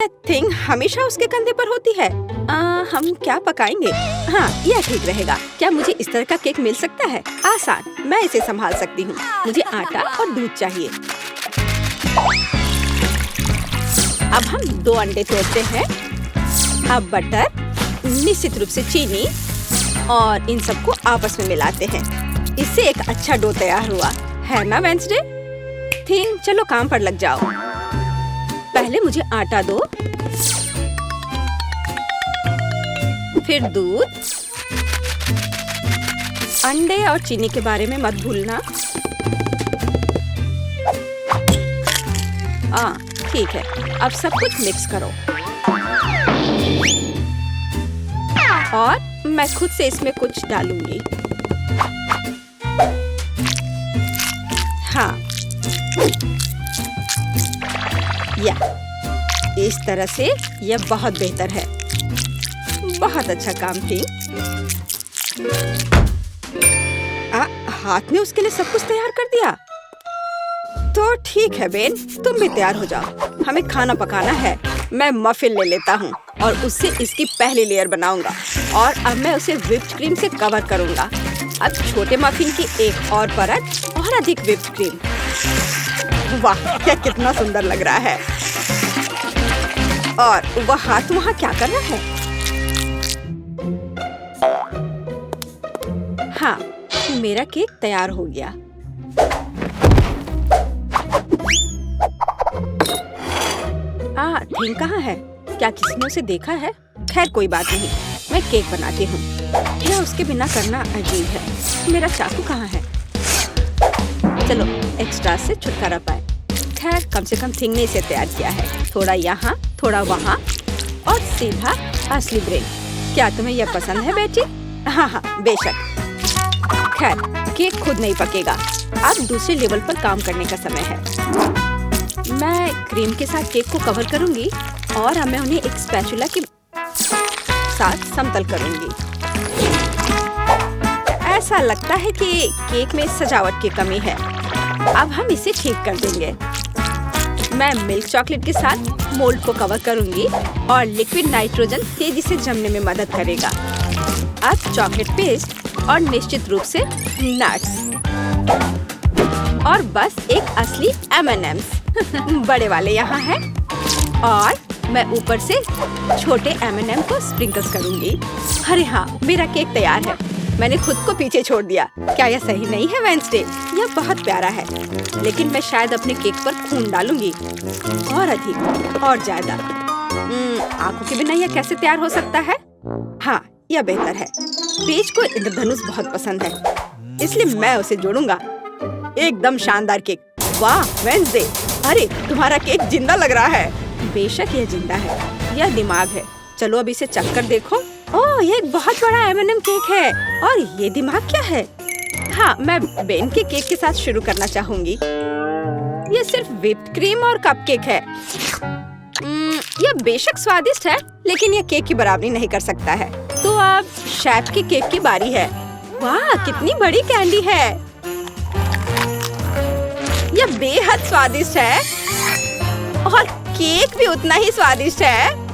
Thing हमेशा उसके कंधे पर होती है। हम क्या पकाएंगे? हाँ, यह ठीक रहेगा। क्या मुझे इस तरह का केक मिल सकता है? आसान, मैं इसे संभाल सकती हूँ। मुझे आटा और दूध चाहिए। अब हम 2 अंडे तोड़ते हैं। अब बटर, निश्चित रूप से चीनी और इन सबको आपस में मिलाते हैं। इससे एक अच्छा डो तैयार हुआ है ना वेंसडे? थिंग, चलो काम पर लग जाओ। पहले मुझे आटा दो, फिर दूध, अंडे और चीनी के बारे में मत भूलना। ठीक है, अब सब कुछ मिक्स करो और मैं खुद से इसमें कुछ डालूंगी। हाँ, इस तरह से यह बहुत बेहतर है। बहुत अच्छा काम थी। हाथ ने उसके लिए सब कुछ तैयार कर दिया। तो ठीक है बेन, तुम भी तैयार हो जाओ। हमें खाना पकाना है। मैं मफिन ले लेता हूँ और उससे इसकी पहली लेयर बनाऊंगा और अब मैं उसे व्हिप्ड क्रीम से कवर करूंगा। अब छोटे मफिन की एक और परत और अधिक व्हिप्ड क्रीम। वाह, क्या कितना सुंदर लग रहा है। और वह हाथ वहाँ क्या कर रहा है? हाँ, मेरा केक तैयार हो गया। थिंग कहाँ है? क्या किसी ने उसे देखा है? खैर कोई बात नहीं, मैं केक बनाती हूँ। यह उसके बिना करना अजीब है। मेरा चाकू कहाँ है? चलो, एक्स्ट्रा से छुटकारा पाए। खैर, कम से कम थिंग ने इसे तैयार किया है। थोड़ा यहाँ, थोड़ा वहाँ और सीधा असली ब्रेड। क्या तुम्हें यह पसंद है बेटी? हाँ, बेशक। खैर, केक खुद नहीं पकेगा। अब दूसरे लेवल पर काम करने का समय है। मैं क्रीम के साथ केक को कवर करूंगी और अब मैं उन्हें एक स्पैचुला के साथ समतल करूंगी। ऐसा लगता है कि केक में सजावट की कमी है। अब हम इसे ठीक कर देंगे। मैं मिल्क चॉकलेट के साथ मोल्ड को कवर करूंगी और लिक्विड नाइट्रोजन तेजी से जमने में मदद करेगा। अब चॉकलेट पेस्ट और निश्चित रूप से नट्स और बस एक असली M&M's बड़े वाले यहाँ हैं और मैं ऊपर से छोटे M&M को स्प्रिंकल्स करूंगी। अरे हाँ, मेरा केक तैयार है। मैंने खुद को पीछे छोड़ दिया। क्या यह सही नहीं है वेंसडे? यह बहुत प्यारा है, लेकिन मैं शायद अपने केक पर खून डालूंगी और अधिक और ज्यादा। आंखों के बिना यह कैसे तैयार हो सकता है? हाँ, यह बेहतर है। पेज को इंद्रधनुष बहुत पसंद है, इसलिए मैं उसे जोड़ूंगा। एकदम शानदार केक। वाह वेंसडे, अरे तुम्हारा केक जिंदा लग रहा है। बेशक यह जिंदा है, यह दिमाग है। चलो अब इसे चख कर देखो। ओह, यह एक बहुत बड़ा M&M केक है और ये दिमाग क्या है? हाँ, मैं बेन के केक के साथ शुरू करना चाहूंगी। यह सिर्फ व्हिप्ड क्रीम और कपकेक है। यह बेशक स्वादिष्ट है, लेकिन यह केक की बराबरी नहीं कर सकता है। तो अब शेफ के केक की बारी है। वाह, कितनी बड़ी कैंडी है। यह बेहद स्वादिष्ट है और केक भी उतना ही स्वादिष्ट है।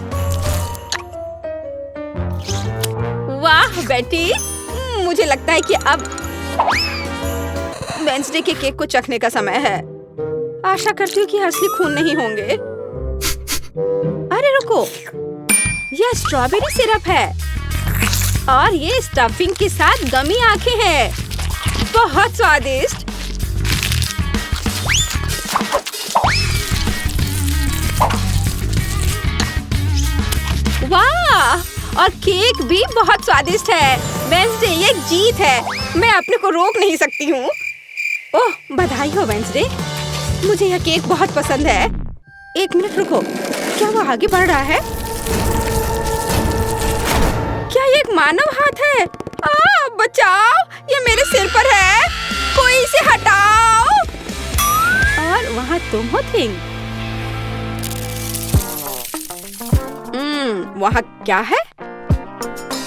वाह बेटी, मुझे लगता है कि अब वेंसडे के केक को चखने का समय है। आशा करती हूँ कि असली खून नहीं होंगे। अरे रुको, यह स्ट्रॉबेरी सिरप है और ये स्टफिंग के साथ गमी आंखें हैं। बहुत स्वादिष्ट। वाह, और केक भी बहुत स्वादिष्ट है। वेंसडे, ये एक जीत है। मैं अपने को रोक नहीं सकती हूँ। ओह, बधाई हो वेंसडे, मुझे यह केक बहुत पसंद है। एक मिनट रुको, क्या वो आगे बढ़ रहा है? क्या ये एक मानव हाथ है? बचाओ, ये मेरे सिर पर है। कोई इसे हटाओ। और वहाँ तुम हो थिंग। वहाँ क्या है?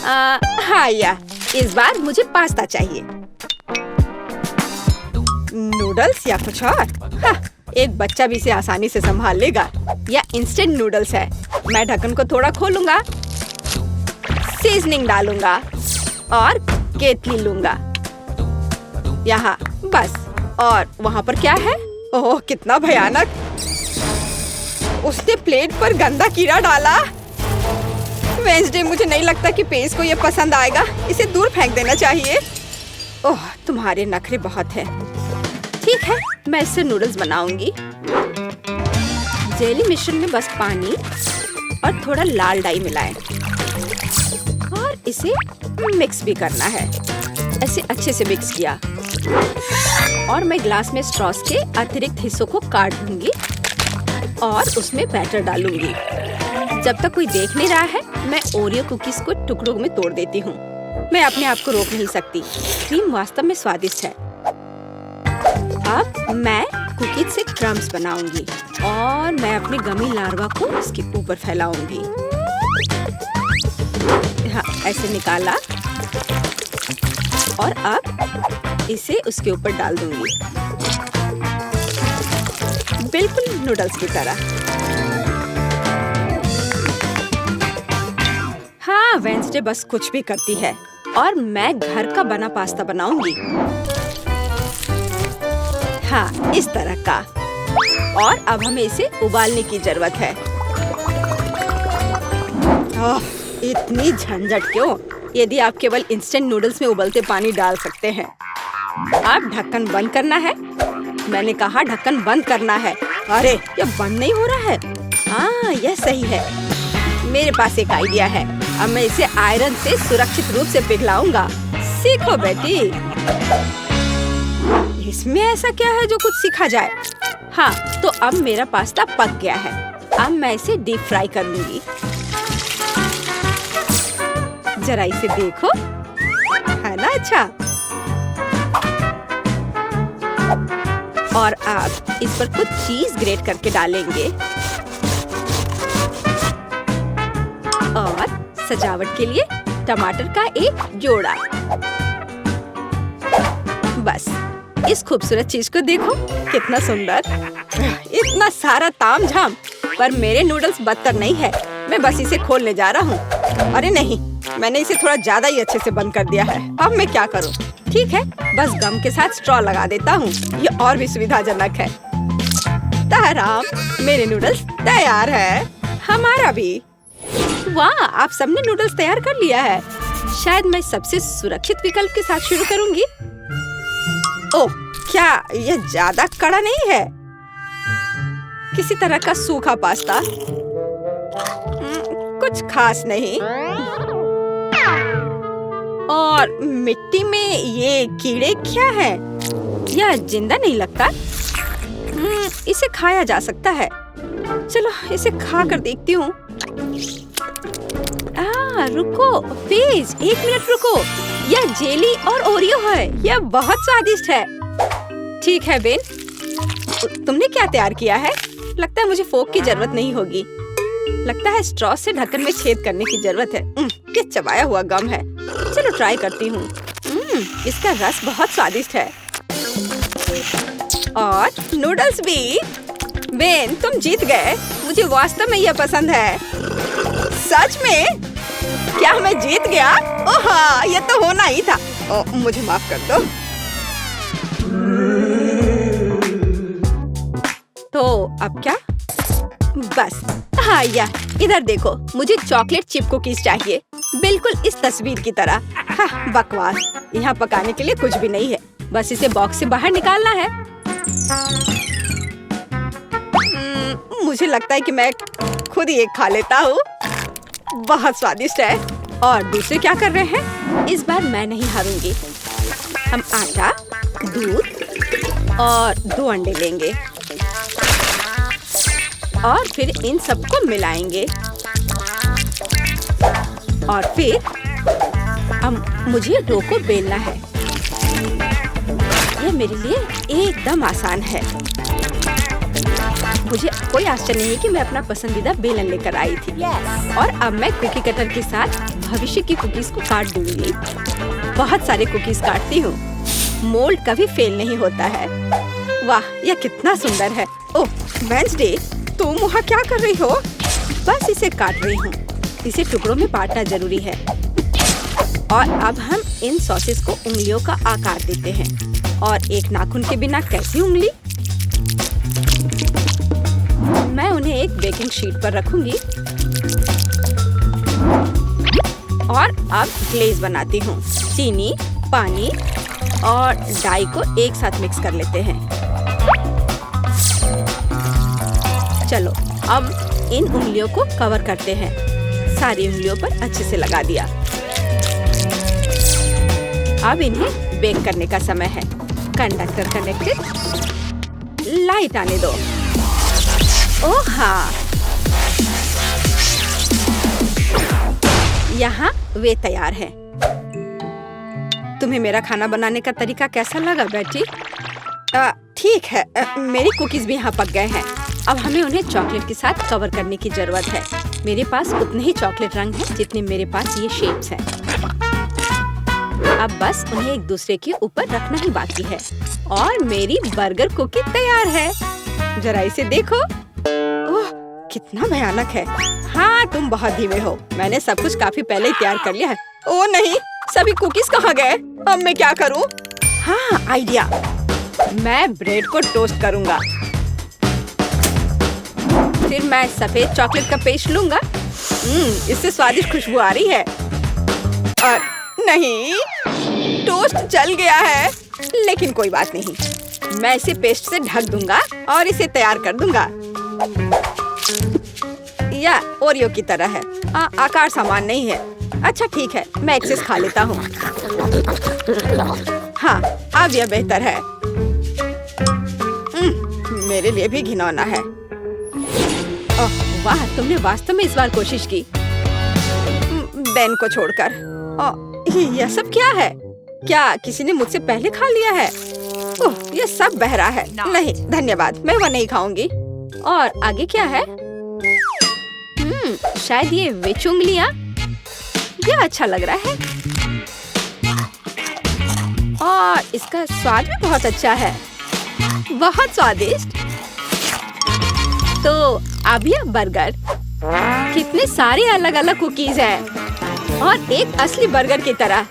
हाँ, इस बार मुझे पास्ता चाहिए। नूडल्स या कुछ और? हाँ, एक बच्चा भी इसे आसानी से संभाल लेगा। यह इंस्टेंट नूडल्स है। मैं ढक्कन को थोड़ा खोलूंगा, सीजनिंग डालूंगा और केतली लूंगा यहाँ बस। और वहाँ पर क्या है? ओह कितना भयानक! उसने प्लेट पर गंदा कीड़ा डाला। वेंसडे, मुझे नहीं लगता कि पेज को ये पसंद आएगा। इसे दूर फेंक देना चाहिए। ओह तुम्हारे नखरे बहुत हैं। ठीक है, मैं इससे नूडल्स बनाऊंगी। जेली मिश्रण में बस पानी और थोड़ा लाल डाई मिलाएं और इसे मिक्स भी करना है। ऐसे अच्छे से मिक्स किया और मैं ग्लास में स्ट्रॉस के अतिरिक्त हिस्सों को काट दूंगी और उसमें बैटर डालूंगी। जब तक कोई देख नहीं रहा है, मैं ओरियो कुकीज को टुकड़ों में तोड़ देती हूँ। मैं अपने आप को रोक नहीं सकती। क्रीम वास्तव में स्वादिष्ट है। अब मैं कुकीज से क्रम्स बनाऊंगी और मैं अपने गमी लार्वा को इसके ऊपर फैलाऊंगी। हाँ, ऐसे निकाला और अब इसे उसके ऊपर डाल दूंगी, बिल्कुल नूडल्स की तरह। हाँ, वेंसडे बस कुछ भी करती है और मैं घर का बना पास्ता बनाऊंगी। हाँ, इस तरह का। और अब हमें इसे उबालने की जरूरत है। ओह, इतनी झंझट क्यों? यदि आप केवल इंस्टेंट नूडल्स में उबलते पानी डाल सकते हैं। अब ढक्कन बंद करना है। मैंने कहा ढक्कन बंद करना है। अरे ये बंद नहीं हो रहा है। हाँ, यह सही है। मेरे पास एक आइडिया है। अब मैं इसे आयरन से सुरक्षित रूप से पिघलाऊंगा। सीखो बेटी। इसमें ऐसा क्या है जो कुछ सीखा जाए? हाँ, तो अब मेरा पास्ता पक गया है। अब मैं इसे डीप फ्राई करूंगी। जरा इसे देखो, है ना अच्छा? और अब इस पर कुछ चीज ग्रेट करके डालेंगे और सजावट के लिए टमाटर का एक जोड़ा। बस इस खूबसूरत चीज को देखो, कितना सुंदर। इतना सारा तामझाम, पर मेरे नूडल्स बदतर नहीं है। मैं बस इसे खोलने जा रहा हूँ। अरे नहीं, मैंने इसे थोड़ा ज्यादा ही अच्छे से बंद कर दिया है। अब मैं क्या करूँ? ठीक है, बस गम के साथ स्ट्रॉ लगा देता हूँ। ये और भी सुविधाजनक है। ताराम, मेरे नूडल्स तैयार है। हमारा भी। वाह, आप सबने नूडल्स तैयार कर लिया है। शायद मैं सबसे सुरक्षित विकल्प के साथ शुरू करूंगी। ओह, क्या यह ज्यादा कड़ा नहीं है? किसी तरह का सूखा पास्ता, कुछ खास नहीं। और मिट्टी में ये कीड़े क्या है? यह जिंदा नहीं लगता। इसे खाया जा सकता है। चलो इसे खा कर देखती हूँ। रुको प्लीज, 1 मिनट रुको। यह जेली और ओरियो है। यह बहुत स्वादिष्ट है। ठीक है बेन, तुमने क्या तैयार किया है? लगता है मुझे फोक की जरूरत नहीं होगी। लगता है स्ट्रॉ से ढक्कन में छेद करने की जरूरत है। क्या चबाया हुआ गम है। चलो ट्राई करती हूँ। इसका रस बहुत स्वादिष्ट है। और नूडल्स भी। बेन, तुम जीत गए। मुझे वास्तव में यह पसंद है। सच में? क्या मैं जीत गया? ओह हाँ, यह तो होना ही था। मुझे माफ कर दो। तो अब क्या? बस हाँ, या इधर देखो, मुझे चॉकलेट चिप कुकीज चाहिए, बिल्कुल इस तस्वीर की तरह। हाँ, बकवास। यहाँ पकाने के लिए कुछ भी नहीं है। बस इसे बॉक्स से बाहर निकालना है। मुझे लगता है कि मैं खुद ही एक खा लेता हूँ। बहुत स्वादिष्ट है। और दूसरे क्या कर रहे हैं? इस बार मैं नहीं हारूंगी। हम आटा, दूध और 2 अंडे लेंगे और फिर इन सबको मिलाएंगे। और फिर मुझे डो को बेलना है। यह मेरे लिए एकदम आसान है। मुझे कोई आश्चर्य नहीं कि मैं अपना पसंदीदा बेलन लेकर आई थी। और अब मैं कुकी कटर के साथ भविष्य की कुकीज को काट दूंगी। बहुत सारे कुकीज काटती हूँ। मोल्ड कभी फेल नहीं होता है। वाह, यह कितना सुंदर है। ओह वेंसडे, तुम वहाँ क्या कर रही हो? बस इसे काट रही हूँ। इसे टुकड़ों में बांटना जरूरी है। और अब हम इन सॉसेस को उंगलियों का आकार देते हैं। और एक नाखून के बिना कैसी उंगली? मैं उन्हें एक बेकिंग शीट पर रखूंगी और अब ग्लेज बनाती हूँ। चीनी, पानी और डाई को एक साथ मिक्स कर लेते हैं। चलो अब इन उंगलियों को कवर करते हैं। सारी उंगलियों पर अच्छे से लगा दिया। अब इन्हें बेक करने का समय है। कंडक्टर कनेक्टेड, लाइट आने दो। ओह हाँ, यहाँ वे तैयार हैं। तुम्हें मेरा खाना बनाने का तरीका कैसा लगा बेटी? ठीक है, मेरी कुकीज भी यहाँ पक गए हैं। अब हमें उन्हें चॉकलेट के साथ कवर करने की जरूरत है। मेरे पास उतने ही चॉकलेट रंग हैं जितने मेरे पास ये शेप्स हैं। अब बस उन्हें एक दूसरे के ऊपर रखना ही बाकी है और मेरी बर्गर कुकी तैयार है। जरा इसे देखो। ओह, कितना भयानक है। हाँ, तुम बहुत धीमे हो। मैंने सब कुछ काफी पहले ही तैयार कर लिया है। ओह नहीं, सभी कुकीज कहाँ गए? अब मैं क्या करूँ? हाँ, आइडिया। मैं ब्रेड को टोस्ट करूँगा। फिर मैं सफेद चॉकलेट का पेस्ट लूँगा। इससे स्वादिष्ट खुशबू आ रही है। और नहीं, टोस्ट जल गया है। लेकिन कोई बात नहीं, मैं इसे पेस्ट से ढक दूंगा और इसे तैयार कर दूंगा। या ओरियो की तरह है। आकार समान नहीं है। अच्छा ठीक है, मैं एक्सेस खा लेता हूँ। हाँ, अब यह बेहतर है। मेरे लिए भी घिनौना है। ओह वाह, तुमने वास्तव में इस बार कोशिश की। बेन को छोड़कर। यह सब क्या है? क्या किसी ने मुझसे पहले खा लिया है? ओह, यह सब बह रहा है। नहीं धन्यवाद, मैं वह नहीं खाऊंगी। और आगे क्या है? शायद ये विच उंगलियां। यह अच्छा लग रहा है और इसका स्वाद भी बहुत अच्छा है। बहुत स्वादिष्ट। तो अब यह बर्गर। कितने सारे अलग अलग कुकीज हैं और एक असली बर्गर की तरह।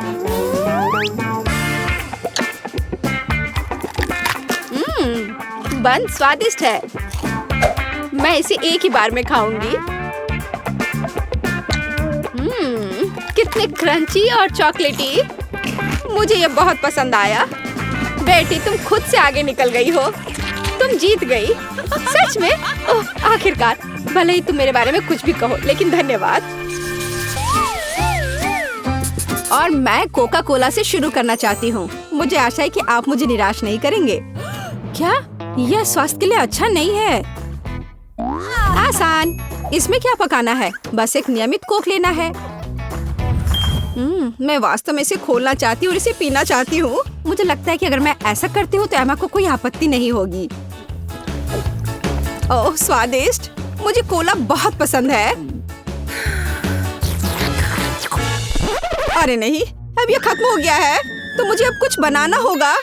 बन स्वादिष्ट है। मैं इसे एक ही बार में खाऊंगी। कितने क्रंची और चॉकलेटी। मुझे ये बहुत पसंद आया। बेटी, तुम खुद से आगे निकल गई हो। तुम जीत गई। सच में? ओह, आखिरकार। भले ही तुम मेरे बारे में कुछ भी कहो, लेकिन धन्यवाद। और मैं कोका कोला से शुरू करना चाहती हूँ। मुझे आशा है कि आप मुझे निराश नहीं करेंगे। क्या यह स्वास्थ्य के लिए अच्छा नहीं है? आसान। इसमें क्या पकाना है? बस एक नियमित कोक लेना है। मैं वास्तव में इसे खोलना चाहती हूँ और इसे पीना चाहती हूँ। मुझे लगता है कि अगर मैं ऐसा करती हूँ तो एमा को कोई आपत्ति नहीं होगी। ओह स्वादिष्ट। मुझे कोला बहुत पसंद है। अरे नहीं, अब ये खत्म हो गया है तो मुझे अब कुछ बनाना होगा।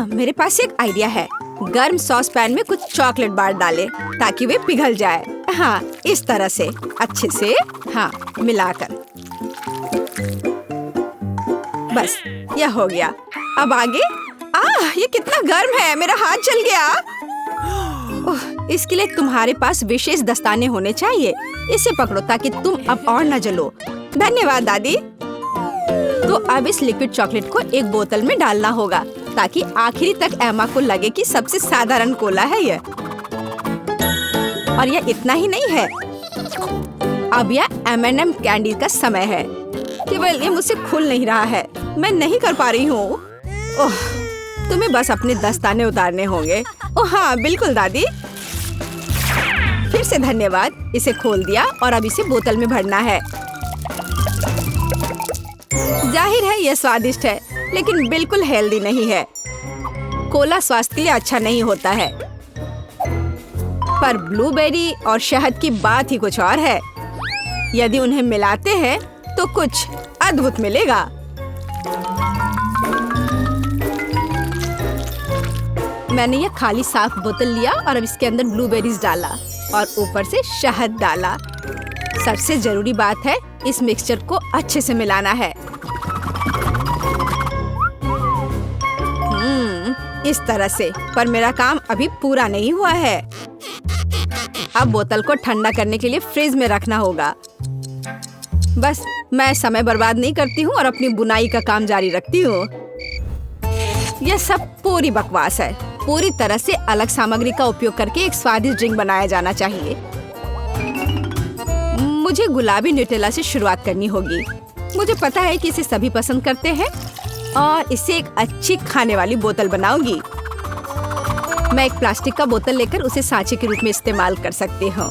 मेरे पास एक आइडिया है। गर्म सॉस पैन में कुछ चॉकलेट बार डालें ताकि वे पिघल जाए। हाँ, इस तरह से अच्छे से मिलाकर। बस यह हो गया। अब आगे। ये कितना गर्म है, मेरा हाथ जल गया। इसके लिए तुम्हारे पास विशेष दस्ताने होने चाहिए। इसे पकड़ो ताकि तुम अब और न जलो। धन्यवाद दादी। तो अब इस लिक्विड चॉकलेट को एक बोतल में डालना होगा ताकि आखिरी तक एमा को लगे कि सबसे साधारण कोला है यह। और यह इतना ही नहीं है। अब यह M&M कैंडी का समय है। केवल ये मुझसे खुल नहीं रहा है। मैं नहीं कर पा रही हूँ। ओह, तुम्हें बस अपने दस्ताने उतारने होंगे। ओह हाँ, बिल्कुल दादी। फिर से धन्यवाद। इसे खोल दिया और अब इसे बोतल में भरना है। जाहिर है यह स्वादिष्ट है, लेकिन बिल्कुल हेल्दी नहीं है। कोला स्वास्थ्य के लिए अच्छा नहीं होता है, पर ब्लूबेरी और शहद की बात ही कुछ और है। यदि उन्हें मिलाते हैं तो कुछ अद्भुत मिलेगा। मैंने ये खाली साफ बोतल लिया और अब इसके अंदर ब्लूबेरीज डाला और ऊपर से शहद डाला। सबसे जरूरी बात है इस मिक्सचर को अच्छे से मिलाना है। इस तरह से। पर मेरा काम अभी पूरा नहीं हुआ है। अब बोतल को ठंडा करने के लिए फ्रिज में रखना होगा। बस मैं समय बर्बाद नहीं करती हूँ और अपनी बुनाई का काम जारी रखती हूँ। यह सब पूरी बकवास है। पूरी तरह से अलग सामग्री का उपयोग करके एक स्वादिष्ट ड्रिंक बनाया जाना चाहिए। मुझे गुलाबी न्यूटेला से शुरुआत करनी होगी। मुझे पता है कि इसे सभी पसंद करते हैं और इससे एक अच्छी खाने वाली बोतल बनाऊंगी। मैं एक प्लास्टिक का बोतल लेकर उसे सांचे के रूप में इस्तेमाल कर सकती हूँ।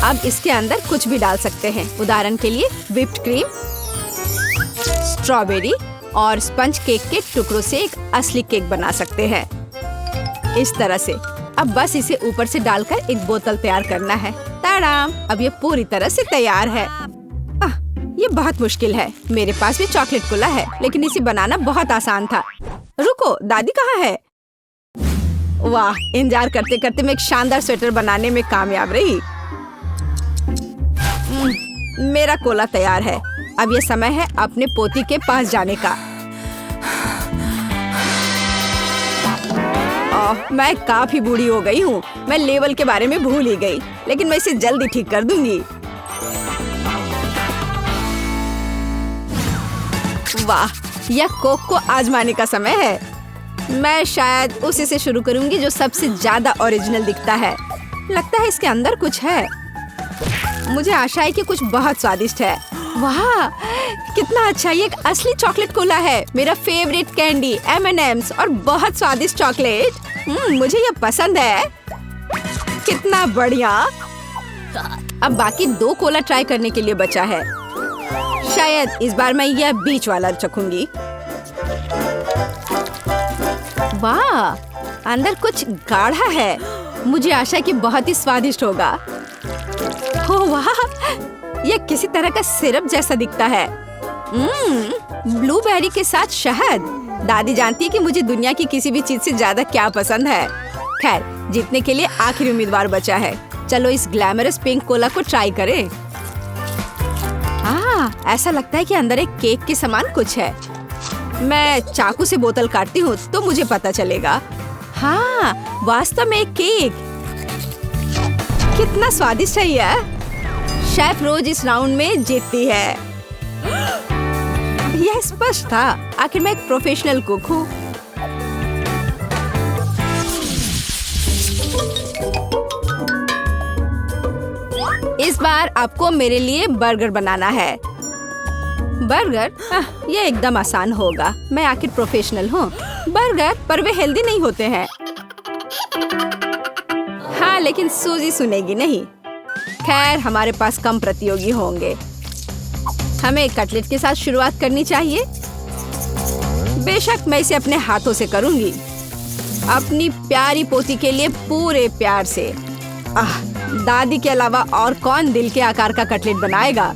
अब इसके अंदर कुछ भी डाल सकते हैं। उदाहरण के लिए व्हिप्ड क्रीम, स्ट्रॉबेरी और स्पंज केक के टुकड़ों से एक असली केक बना सकते हैं। इस तरह से। अब बस इसे ऊपर से डालकर एक बोतल तैयार करना है। ताड़ाम! अब ये पूरी तरह से तैयार है। ये बहुत मुश्किल है। मेरे पास भी चॉकलेट कोला है, लेकिन इसे बनाना बहुत आसान था। रुको, दादी कहाँ है? वाह! इंतजार करते करते मैं एक शानदार स्वेटर बनाने में कामयाब रही। मेरा कोला तैयार है। अब ये समय है अपने पोती के पास जाने का। मैं काफी बूढ़ी हो गई हूँ। मैं लेवल के बारे में भूल ही गई, लेकिन मैं इसे जल्दी ठीक कर दूंगी। वाह! यह कोक को आजमाने का समय है। मैं शायद उसी से शुरू करूंगी जो सबसे ज्यादा ओरिजिनल दिखता है। लगता है इसके अंदर कुछ है। मुझे आशा है कि कुछ बहुत स्वादिष्ट है। वाह! कितना अच्छा! ये एक असली चॉकलेट कोला है। मेरा फेवरेट कैंडी M&M's और बहुत स्वादिष्ट चॉकलेट। मुझे ये पसंद है। कितना बढ़िया! अब बाकी 2 कोला ट्राई करने के लिए बचा है। शायद इस बार मैं यह बीच वाला चखूंगी। वाह! अंदर कुछ गाढ़ा है। मुझे आशा है कि बहुत ही स्वादिष्ट होगा। ओह वाह! यह किसी तरह का सिरप जैसा दिखता है। ब्लूबेरी के साथ शहद। दादी जानती है कि मुझे दुनिया की किसी भी चीज से ज्यादा क्या पसंद है। खैर, जीतने के लिए आखिरी उम्मीदवार बचा है। चलो इस ग्लैमरस पिंक कोला को ट्राई करें। ऐसा लगता है कि अंदर एक केक के समान कुछ है। मैं चाकू से बोतल काटती हूँ तो मुझे पता चलेगा। हाँ, वास्तव में एक केक। कितना स्वादिष्ट है यह। शेफ रोज इस राउंड में जीतती है। यह स्पष्ट था। आखिर मैं एक प्रोफेशनल कुक हूँ। इस बार आपको मेरे लिए बर्गर बनाना है। बर्गर? ये एकदम आसान होगा। मैं आखिर प्रोफेशनल हूँ। बर्गर? पर वे हेल्दी नहीं होते हैं। हाँ, लेकिन सूजी सुनेगी नहीं। खैर, हमारे पास कम प्रतियोगी होंगे। हमें कटलेट के साथ शुरुआत करनी चाहिए। बेशक मैं इसे अपने हाथों से करूंगी। अपनी प्यारी पोती के लिए पूरे प्यार से। दादी के अलावा और कौन दिल के आकार का कटलेट बनाएगा?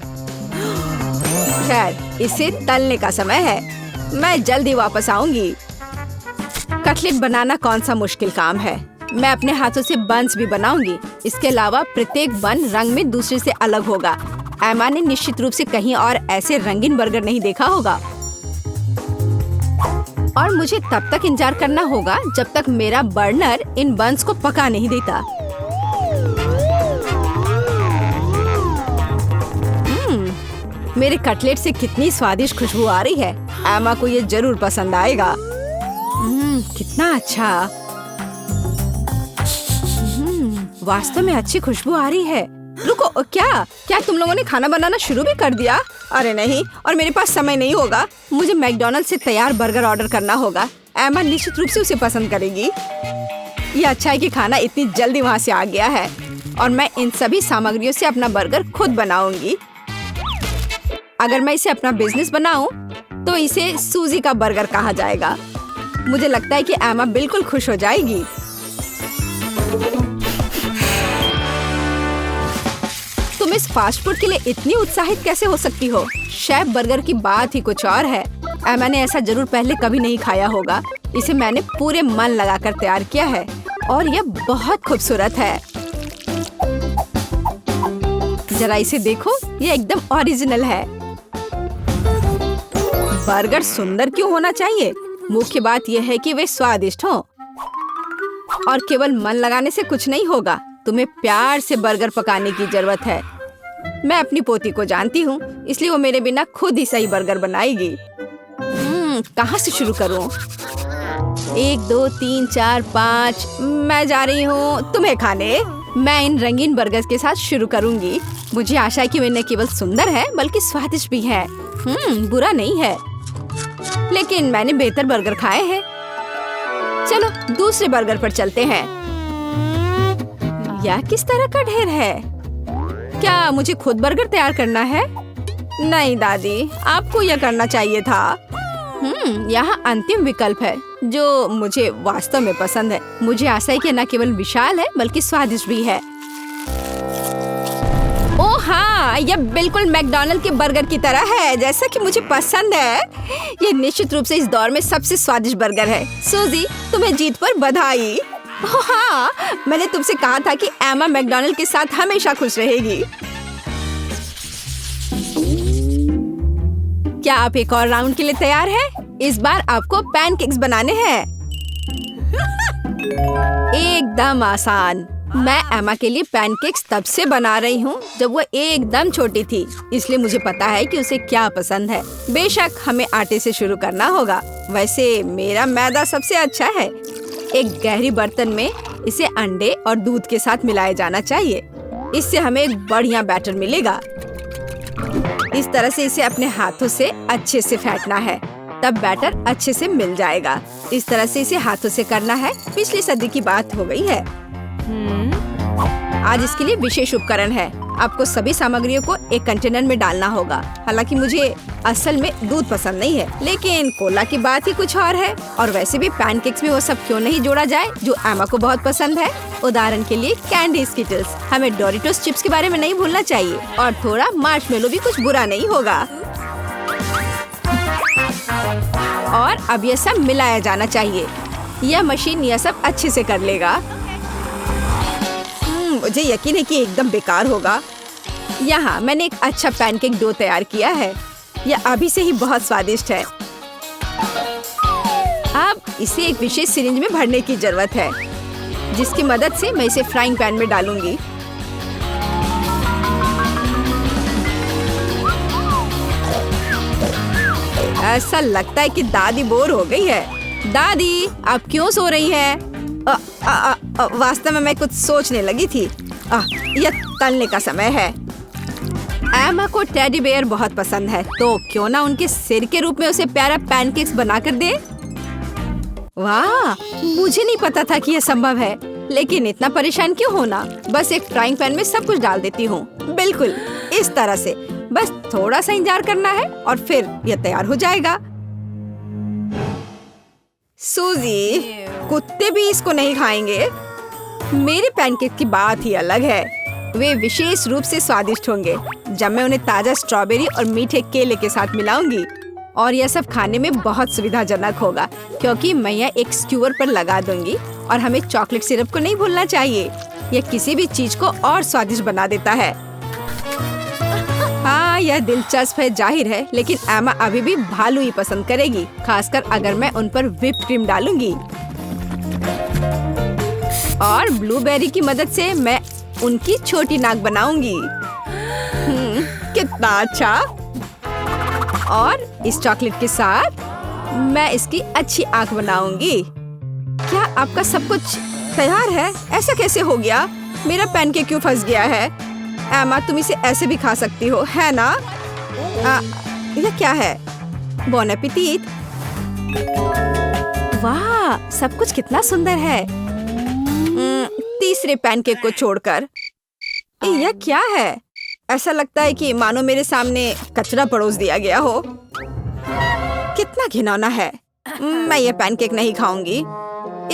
खैर, इसे तलने का समय है। मैं जल्दी वापस आऊंगी। कटलेट बनाना कौन सा मुश्किल काम है। मैं अपने हाथों से बन्स भी बनाऊंगी। इसके अलावा प्रत्येक बन रंग में दूसरे से अलग होगा। एमा ने निश्चित रूप से कहीं और ऐसे रंगीन बर्गर नहीं देखा होगा। और मुझे तब तक इंतजार करना होगा जब तक मेरा बर्नर इन बन्स को पका नहीं देता। मेरे कटलेट से कितनी स्वादिष्ट खुशबू आ रही है। एमा को ये जरूर पसंद आएगा। कितना अच्छा। वास्तव में अच्छी खुशबू आ रही है। रुको, क्या तुम लोगों ने खाना बनाना शुरू भी कर दिया? अरे नहीं, और मेरे पास समय नहीं होगा। मुझे मैकडॉनल्ड से तैयार बर्गर ऑर्डर करना होगा। एमा निश्चित रूप से उसे पसंद करेगी। ये अच्छा है कि खाना इतनी जल्दी वहाँ से आ गया है और मैं इन सभी सामग्रियों से अपना बर्गर खुद बनाऊंगी। अगर मैं इसे अपना बिजनेस बनाऊं, तो इसे सूजी का बर्गर कहा जाएगा। मुझे लगता है कि एमा बिल्कुल खुश हो जाएगी। तुम इस फास्ट फूड के लिए इतनी उत्साहित कैसे हो सकती हो? शेफ बर्गर की बात ही कुछ और है। एमा ने ऐसा जरूर पहले कभी नहीं खाया होगा। इसे मैंने पूरे मन लगाकर तैयार किया है और यह बहुत खूबसूरत है। जरा इसे देखो, यह एकदम ओरिजिनल है। बर्गर सुंदर क्यों होना चाहिए? मुख्य बात यह है कि वे स्वादिष्ट हों। और केवल मन लगाने से कुछ नहीं होगा, तुम्हें प्यार से बर्गर पकाने की जरूरत है। मैं अपनी पोती को जानती हूँ, इसलिए वो मेरे बिना खुद ही सही बर्गर बनाएगी। कहाँ से शुरू करूँ? 1 2 3 4 5 मैं जा रही हूँ तुम्हें खाने। मैं इन रंगीन बर्गर के साथ शुरू करूँगी। मुझे आशा है कि वे न केवल सुंदर है बल्कि स्वादिष्ट भी है। बुरा नहीं है, लेकिन मैंने बेहतर बर्गर खाए हैं। चलो दूसरे बर्गर पर चलते हैं। यह किस तरह का ढेर है? क्या मुझे खुद बर्गर तैयार करना है? नहीं दादी, आपको यह करना चाहिए था। यहाँ अंतिम विकल्प है जो मुझे वास्तव में पसंद है। मुझे आशा है कि न केवल विशाल है बल्कि स्वादिष्ट भी है। ओह हाँ, यह बिल्कुल मैकडॉनल्ड के बर्गर की तरह है, जैसा कि मुझे पसंद है। यह निश्चित रूप से इस दौर में सबसे स्वादिष्ट बर्गर है। सूजी, तुम्हें जीत पर बधाई। ओह हाँ, मैंने तुमसे कहा था कि एमा मैकडॉनल्ड के साथ हमेशा खुश रहेगी। क्या आप एक और राउंड के लिए तैयार हैं? इस बार आपको पैनकेक्स बनाने हैं। एकदम आसान। मैं एमा के लिए पैनकेक्स तब से बना रही हूँ जब वो एकदम छोटी थी, इसलिए मुझे पता है कि उसे क्या पसंद है। बेशक हमें आटे से शुरू करना होगा। वैसे मेरा मैदा सबसे अच्छा है। एक गहरी बर्तन में इसे अंडे और दूध के साथ मिलाया जाना चाहिए। इससे हमें एक बढ़िया बैटर मिलेगा। इस तरह से इसे अपने हाथों से अच्छे से फेंटना है, तब बैटर अच्छे से मिल जाएगा। इस तरह से इसे हाथों से करना है। पिछली सदी की बात हो गई है। आज इसके लिए विशेष उपकरण है। आपको सभी सामग्रियों को एक कंटेनर में डालना होगा। हालांकि मुझे असल में दूध पसंद नहीं है, लेकिन कोला की बात ही कुछ और है। और वैसे भी पैनकेक्स में वो सब क्यों नहीं जोड़ा जाए जो एमा को बहुत पसंद है। उदाहरण के लिए कैंडी स्किटल्स। हमें डोरिटोस चिप्स के बारे में नहीं भूलना चाहिए, और थोड़ा मार्शमेलो भी कुछ बुरा नहीं होगा। और अब यह सब मिलाया जाना चाहिए। यह मशीन यह सब अच्छे से कर लेगा। मुझे यकीन है कि एकदम बेकार होगा। यहाँ मैंने एक अच्छा पैनकेक डो तैयार किया है। यह अभी से ही बहुत स्वादिष्ट है। अब इसे एक विशेष सिरिंज में भरने की जरूरत है, जिसकी मदद से मैं इसे फ्राइंग पैन में डालूंगी। ऐसा लगता है कि दादी बोर हो गई है। दादी, आप क्यों सो रही हैं? वास्तव में मैं कुछ सोचने लगी थी। यह तलने का समय है। एमा को टेडी बेयर बहुत पसंद है, तो क्यों ना उनके सिर के रूप में उसे प्यारा पैनकेक्स बनाकर दे। वाह, मुझे नहीं पता था कि यह संभव है, लेकिन इतना परेशान क्यों होना। बस एक फ्राइंग पैन में सब कुछ डाल देती हूँ। बिल्कुल इस तरह से। बस थोड़ा सा इंतजार करना है और फिर यह तैयार हो जाएगा। सूजी, कुत्ते भी इसको नहीं खाएंगे। मेरे पैनकेक की बात ही अलग है। वे विशेष रूप से स्वादिष्ट होंगे जब मैं उन्हें ताजा स्ट्रॉबेरी और मीठे केले के साथ मिलाऊंगी। और यह सब खाने में बहुत सुविधाजनक होगा, क्योंकि मैं यह एक स्क्यूअर पर लगा दूंगी। और हमें चॉकलेट सिरप को नहीं भूलना चाहिए। यह किसी भी चीज को और स्वादिष्ट बना देता है। हाँ, यह दिलचस्प है जाहिर है, लेकिन एमा अभी भी भालू ही पसंद करेगी, खासकर अगर मैं उन पर व्हिप क्रीम डालूंगी। और ब्लूबेरी की मदद से मैं उनकी छोटी नाक बनाऊंगी। कितना अच्छा। और इस चॉकलेट के साथ मैं इसकी अच्छी आंख बनाऊंगी। क्या आपका सब कुछ तैयार है? ऐसा कैसे हो गया? मेरा पैनकेक क्यों फंस गया है? एमा, तुम इसे ऐसे भी खा सकती हो, है ना? यह क्या है? बॉन एपेटिट। वाह, सब कुछ कितना सुंदर है। तीसरे पैनकेक को छोड़कर। यह क्या है? ऐसा लगता है कि मानो मेरे सामने कचरा परोस दिया गया हो। कितना घिनौना है। मैं यह पैनकेक नहीं खाऊंगी,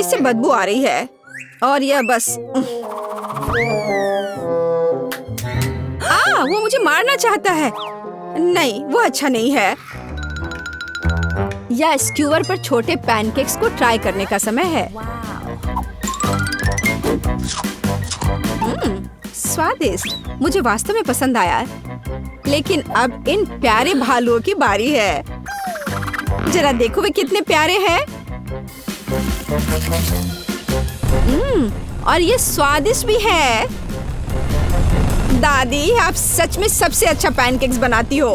इससे बदबू आ रही है। और यह बस वो मुझे मारना चाहता है। नहीं, वो अच्छा नहीं है। या स्क्यूवर पर छोटे पैनकेक्स को ट्राई करने का समय है। स्वादिष्ट, मुझे वास्तव में पसंद आया। लेकिन अब इन प्यारे भालुओं की बारी है। जरा देखो वे कितने प्यारे हैं। और ये स्वादिष्ट भी है। दादी, आप सच में सबसे अच्छा पैनकेक्स बनाती हो।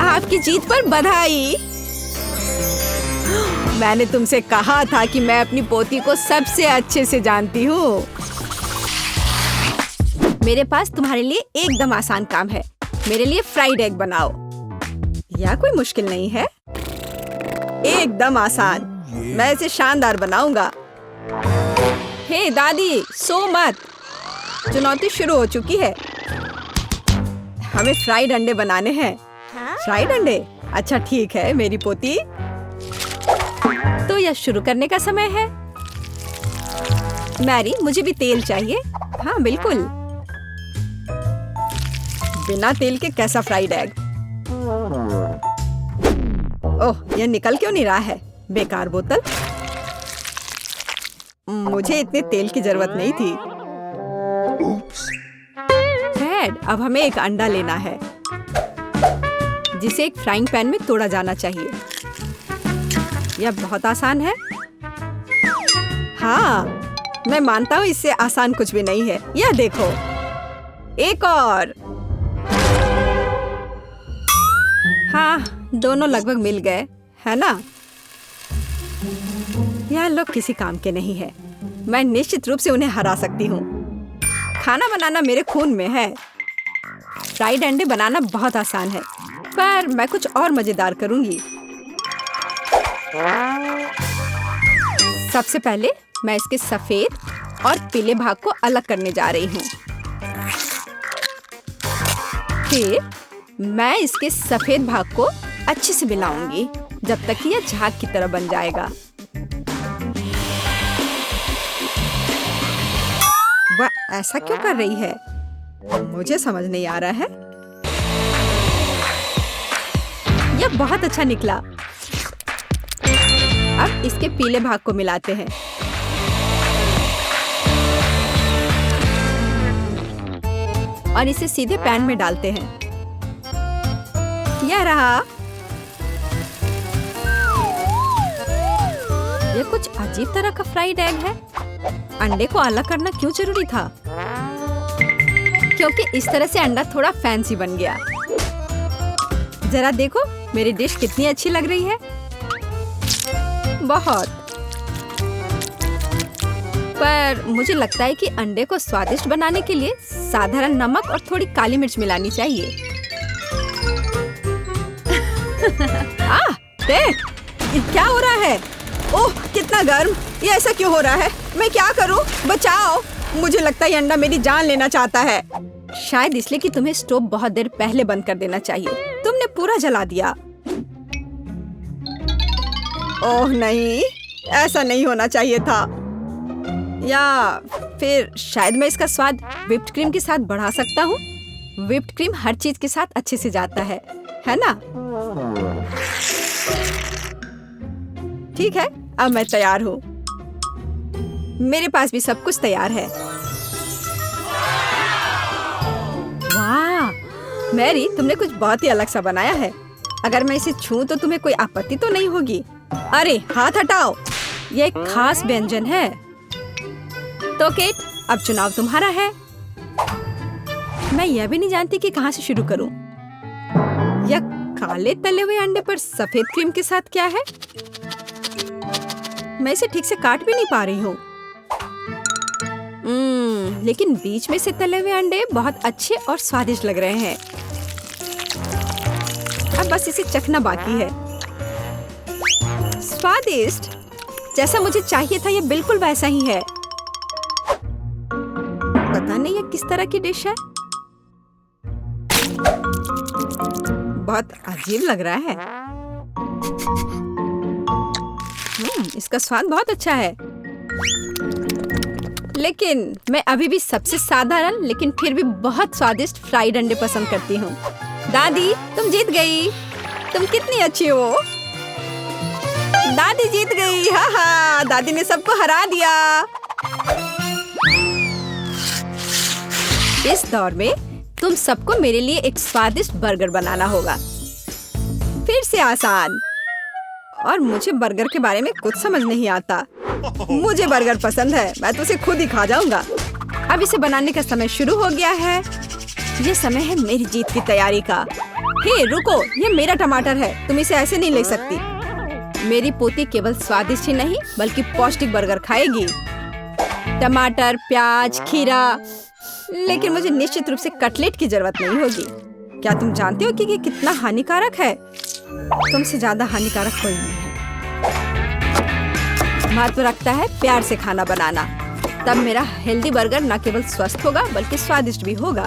आपकी जीत पर बधाई। मैंने तुमसे कहा था कि मैं अपनी पोती को सबसे अच्छे से जानती हूँ। मेरे पास तुम्हारे लिए एकदम आसान काम है। मेरे लिए फ्राइड एग बनाओ। यह कोई मुश्किल नहीं है, एकदम आसान। मैं इसे शानदार बनाऊंगा। हे दादी, सो मत। चुनौती शुरू हो चुकी है। हमें फ्राइड अंडे बनाने हैं। फ्राइड अंडे? अच्छा ठीक है मेरी पोती। तो यह शुरू करने का समय है। मैरी, मुझे भी तेल चाहिए। हाँ बिल्कुल। बिना तेल के कैसा फ्राइड एग? ओह, यह निकल क्यों नहीं रहा है? बेकार बोतल। मुझे इतने तेल की जरूरत नहीं थी। डैड, अब हमें एक अंडा लेना है जिसे एक फ्राइंग पैन में तोड़ा जाना चाहिए। यह बहुत आसान है। हाँ, मैं मानता हूँ इससे आसान कुछ भी नहीं है। यह देखो, एक और। हाँ, दोनों लगभग मिल गए, है ना? यह लोग किसी काम के नहीं है। मैं निश्चित रूप से उन्हें हरा सकती हूँ। खाना बनाना मेरे खून में है। फ्राइड अंडे बनाना बहुत आसान है, पर मैं कुछ और मजेदार करूंगी। सबसे पहले मैं इसके सफेद और पीले भाग को अलग करने जा रही हूँ। फिर मैं इसके सफेद भाग को अच्छे से मिलाऊंगी जब तक कि यह झाग की तरह बन जाएगा। वह ऐसा क्यों कर रही है? मुझे समझ नहीं आ रहा है। यह बहुत अच्छा निकला। अब इसके पीले भाग को मिलाते हैं। और इसे सीधे पैन में डालते हैं। यह रहा। यह कुछ अजीब तरह का फ्राइड एग है। अंडे को अलग करना क्यों जरूरी था? क्योंकि इस तरह से अंडा थोड़ा फैंसी बन गया। जरा देखो मेरी डिश कितनी अच्छी लग रही है। बहुत। पर मुझे लगता है कि अंडे को स्वादिष्ट बनाने के लिए साधारण नमक और थोड़ी काली मिर्च मिलानी चाहिए। देख, ये क्या हो रहा है? ओह, कितना गर्म! ये ऐसा क्यों हो रहा है? मैं क्या करूं? बचाओ! मुझे लगता है ये अंडा मेरी जान लेना चाहता है। शायद इसलिए कि तुम्हें स्टोव बहुत देर पहले बंद कर देना चाहिए। तुमने पूरा जला दिया। ओह नहीं, ऐसा नहीं होना चाहिए था। या फिर शायद मैं इसका स्वाद व्हिप्ड क्रीम के साथ बढ़ा सकता हूँ। व्हिप्ड क्रीम हर चीज के साथ अच्छे से जाता है ना? ठीक है, अब मैं तैयार हूँ। मेरे पास भी सब कुछ तैयार है। वाह, मैरी, तुमने कुछ बहुत ही अलग सा बनाया है। अगर मैं इसे छूं तो तुम्हें कोई आपत्ति तो नहीं होगी? अरे हाथ हटाओ, यह एक खास व्यंजन है। तो केट, अब चुनाव तुम्हारा है। मैं यह भी नहीं जानती कि कहाँ से शुरू करूं। यह काले तले हुए अंडे पर सफेद क्रीम के साथ क्या है? मैं इसे ठीक से काट भी नहीं पा रही हूँ। लेकिन बीच में से तले हुए अंडे बहुत अच्छे और स्वादिष्ट लग रहे हैं। अब बस इसे चखना बाकी है। स्वादिष्ट, जैसा मुझे चाहिए था, यह बिल्कुल वैसा ही है। पता नहीं यह किस तरह की डिश है। बहुत अजीब लग रहा है। इसका स्वाद बहुत अच्छा है। लेकिन मैं अभी भी सबसे साधारण लेकिन फिर भी बहुत स्वादिष्ट फ्राइड अंडे पसंद करती हूँ। दादी, तुम जीत गई। तुम कितनी अच्छी हो। दादी जीत गई। हा हा, दादी ने सबको हरा दिया। इस दौर में तुम सबको मेरे लिए एक स्वादिष्ट बर्गर बनाना होगा। फिर से आसान। और मुझे बर्गर के बारे में कुछ समझ नहीं आता। मुझे बर्गर पसंद है, मैं तो उसे खुद ही खा जाऊंगा। अब इसे बनाने का समय शुरू हो गया है। ये समय है मेरी जीत की तैयारी का। हे रुको, ये मेरा टमाटर है, तुम इसे ऐसे नहीं ले सकती। मेरी पोती केवल स्वादिष्ट ही नहीं बल्कि पौष्टिक बर्गर खाएगी। टमाटर, प्याज, खीरा। लेकिन मुझे निश्चित रूप से कटलेट की जरूरत नहीं होगी। क्या तुम जानते हो कि ये कितना हानिकारक है? तुमसे ज्यादा हानिकारक कोई नहीं है। महत्व रखता है प्यार से खाना बनाना। तब मेरा हेल्दी बर्गर न केवल स्वस्थ होगा बल्कि स्वादिष्ट भी होगा।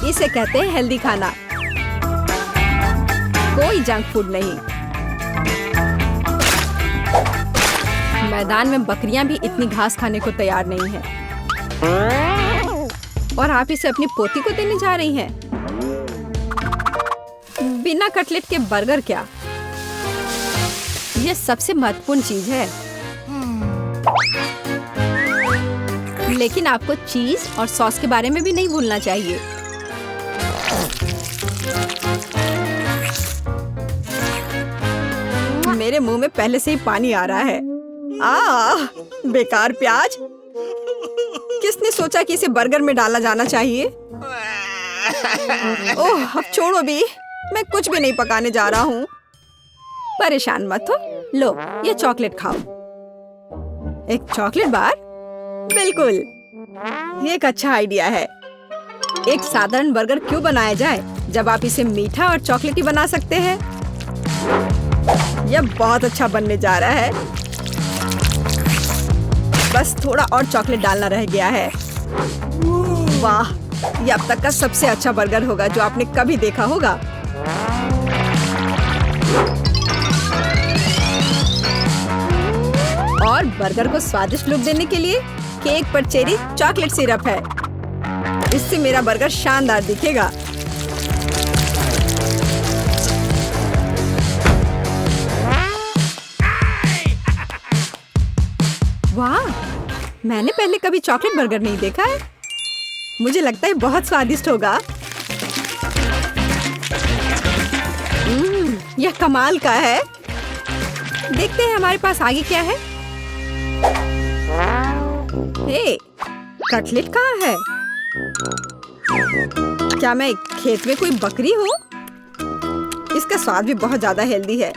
इसे कहते हैं हेल्दी खाना, कोई जंक फूड नहीं। मैदान में बकरियां भी इतनी घास खाने को तैयार नहीं हैं। और आप इसे अपनी पोती को देने जा रही हैं। बिना कटलेट के बर्गर क्या? यह सबसे महत्वपूर्ण चीज है। लेकिन आपको चीज और सॉस के बारे में भी नहीं भूलना चाहिए। मेरे मुंह में पहले से ही पानी आ रहा है। बेकार प्याज। किसने सोचा कि इसे बर्गर में डाला जाना चाहिए? ओह, अब छोड़ो भी, मैं कुछ भी नहीं पकाने जा रहा हूँ। परेशान मत हो, लो ये चॉकलेट खाओ। एक चॉकलेट बार? बिल्कुल, ये एक अच्छा आइडिया है। एक साधारण बर्गर क्यों बनाया जाए जब आप इसे मीठा और चॉकलेटी बना सकते हैं? यह बहुत अच्छा बनने जा रहा है। बस थोड़ा और चॉकलेट डालना रह गया है। वाह, यह अब तक का सबसे अच्छा बर्गर होगा जो आपने कभी देखा होगा। और बर्गर को स्वादिष्ट लुक देने के लिए केक पर चेरी चॉकलेट सिरप है। इससे मेरा बर्गर शानदार दिखेगा। वाह, मैंने पहले कभी चॉकलेट बर्गर नहीं देखा है। मुझे लगता है बहुत स्वादिष्ट होगा। यह कमाल का है। देखते हैं हमारे पास आगे क्या है। हे, कटलेट कहाँ है? क्या मैं खेत में कोई बकरी हूँ? इसका स्वाद भी बहुत ज्यादा हेल्दी है।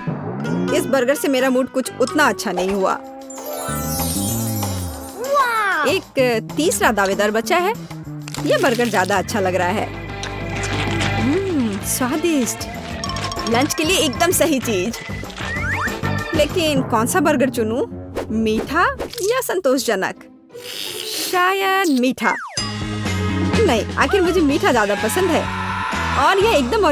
इस बर्गर से मेरा मूड कुछ उतना अच्छा नहीं हुआ। एक तीसरा दावेदार बचा है। यह बर्गर ज्यादा अच्छा लग रहा है। स्वादिष्ट। लंच के लिए एकदम सही चीज। लेकिन कौन सा बर्गर चुनूं? मीठा या संतोषजनक? शायद मीठा। नहीं, आखिर मुझे मीठा ज्यादा पसंद है। और यह एकदम